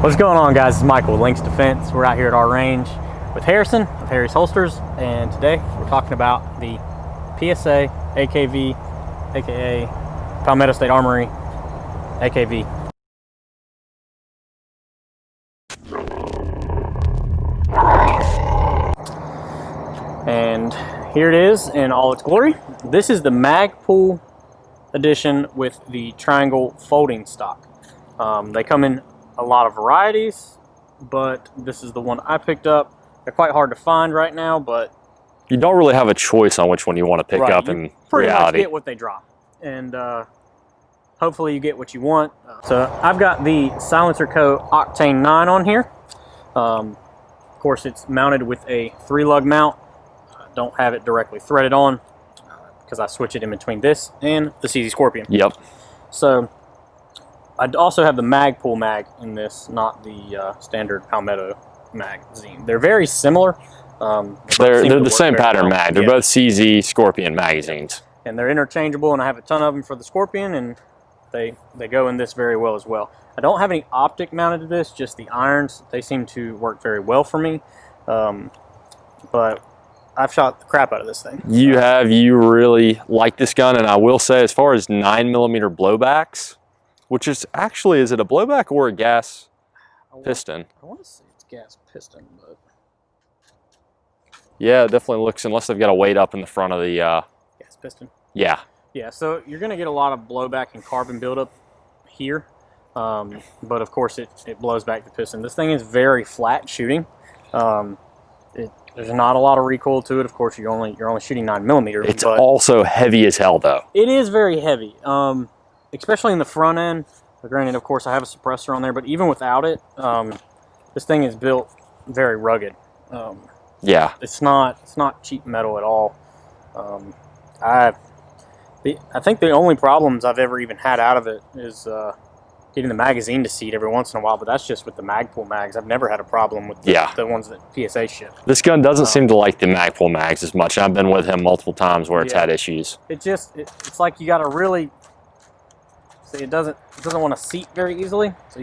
What's going on, guys? It's Michael with Lynx Defense. We're out here at our range with Harrison of Harry's Holsters, and today we're talking about the PSA AK-V, aka Palmetto State Armory AK-V. And here it is in all its glory. This is the Magpul edition with the triangle folding stock. They come in a lot of varieties, but this is the one I picked up. They're quite hard to find right now, but you don't really have a choice on which one you want to pick up in pretty reality. Much get what they drop, and hopefully you get what you want. So I've got the Silencer Co. Octane 9 on here. Of course, it's mounted with a 3-lug mount. I don't have it directly threaded on because I switch it in between this and the CZ Scorpion. Yep. So I also have the Magpul mag in this, not the standard Palmetto magazine. They're very similar. They're the same pattern mag. They're both CZ Scorpion magazines. And they're interchangeable, and I have a ton of them for the Scorpion, and they go in this very well as well. I don't have any optic mounted to this, just the irons. They seem to work very well for me. But I've shot the crap out of this thing. You really like this gun, and I will say, as far as 9mm blowbacks, which is actually, is it a blowback or a gas piston? I want to say it's gas piston, but yeah, it definitely looks, unless they've got a weight up in the front of the gas piston. Yeah. Yeah, so you're going to get a lot of blowback and carbon buildup here, but of course it blows back the piston. This thing is very flat shooting. There's not a lot of recoil to it. Of course, you're only shooting 9mm. It's also heavy as hell, though. It is very heavy, especially in the front end. Granted, of course, I have a suppressor on there, but even without it, this thing is built very rugged. Yeah, it's not cheap metal at all. I think the only problems I've ever even had out of it is getting the magazine to seat every once in a while, but that's just with the Magpul mags. I've never had a problem with the ones that PSA ship. This gun doesn't seem to like the Magpul mags as much. I've been with him multiple times where it's had issues. It's like you got to really see, it doesn't want to seat very easily, so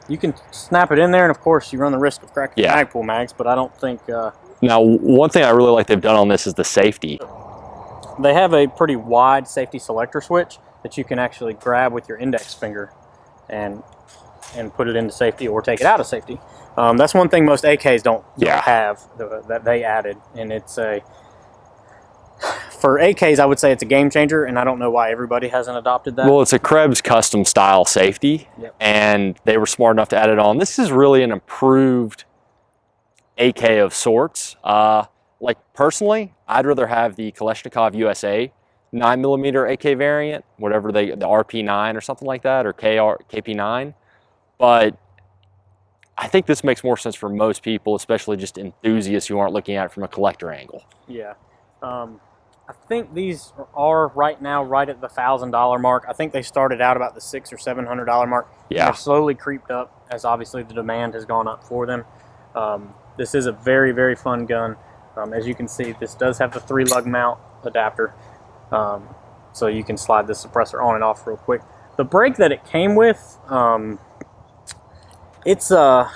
you can snap it in there, and of course you run the risk of cracking the Magpul mags, but I don't think now, one thing I really like they've done on this is the safety. They have a pretty wide safety selector switch that you can actually grab with your index finger and put it into safety or take it out of safety. That's one thing most AKs don't have that they added, and it's for AKs, I would say it's a game changer, and I don't know why everybody hasn't adopted that. Well, it's a Krebs custom style safety, and they were smart enough to add it on. This is really an improved AK of sorts. Like personally, I'd rather have the Kalashnikov USA 9mm AK variant, whatever the RP9 or something like that, or KP9. But I think this makes more sense for most people, especially just enthusiasts who aren't looking at it from a collector angle. Yeah. I think these are right now right at the $1,000 mark. I think they started out about the $600 or $700 mark. Yeah. They've slowly creeped up as obviously the demand has gone up for them. This is a very, very fun gun. As you can see, this does have the 3-lug mount adapter, so you can slide the suppressor on and off real quick. The brake that it came with, it's I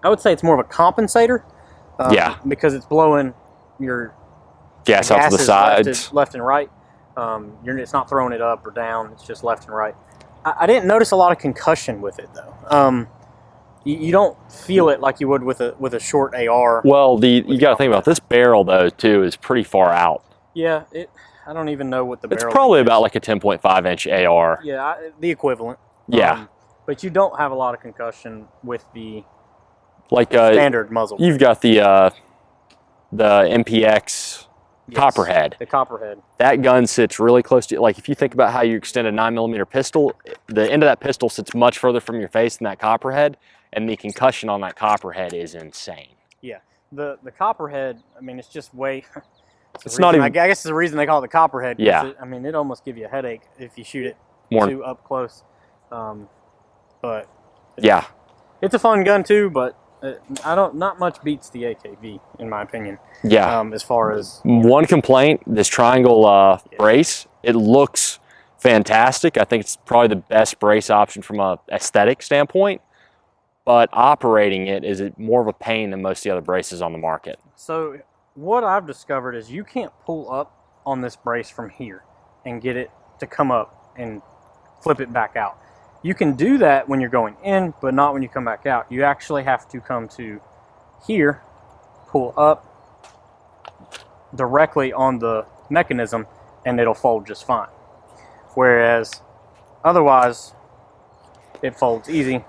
would say it's more of a compensator. Because it's blowing your gas out to the sides, left and right. It's not throwing it up or down. It's just left and right. I didn't notice a lot of concussion with it though. You don't feel it like you would with a short AR. Well, you got to think about this barrel though too is pretty far out. Yeah, I don't even know what the barrel. It's probably is. about like a 10.5-inch AR. Yeah, the equivalent. Yeah, but you don't have a lot of concussion with the standard muzzle. You've got the MPX Copperhead. The Copperhead. That gun sits really close to, like if you think about how you extend a 9mm pistol, the end of that pistol sits much further from your face than that Copperhead, and the concussion on that Copperhead is insane. Yeah, the Copperhead, I mean, it's just way... It's not even... I guess it's the reason they call it the Copperhead. Yeah. It almost gives you a headache if you shoot it too up close. But... Yeah. It's a fun gun too, but not much beats the AK-V, in my opinion. Yeah. As far as... One complaint, this triangle brace, it looks fantastic. I think it's probably the best brace option from a aesthetic standpoint, but operating it is more of a pain than most of the other braces on the market. So what I've discovered is you can't pull up on this brace from here and get it to come up and flip it back out. You can do that when you're going in, but not when you come back out. You actually have to come to here, pull up directly on the mechanism, and it'll fold just fine. Whereas otherwise, it folds easy.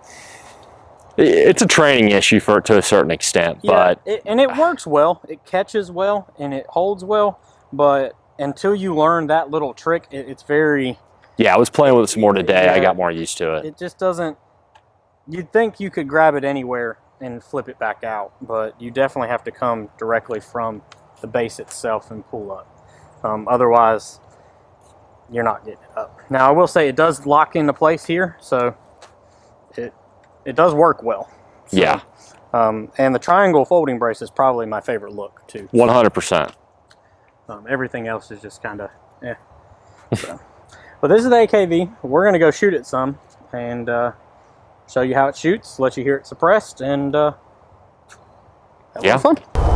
It's a training issue to a certain extent, Yeah, but and it works well. It catches well and it holds well, but until you learn that little trick, it's very... Yeah, I was playing with it some more today. Yeah, I got more used to it. It just doesn't... You'd think you could grab it anywhere and flip it back out, but you definitely have to come directly from the base itself and pull up. Otherwise, you're not getting it up. Now, I will say it does lock into place here, so it does work well. So, yeah. And the triangle folding brace is probably my favorite look, too. 100%. Everything else is just kind of, eh. So. But this is the AK-V. We're going to go shoot it some and show you how it shoots, let you hear it suppressed, and have a little fun.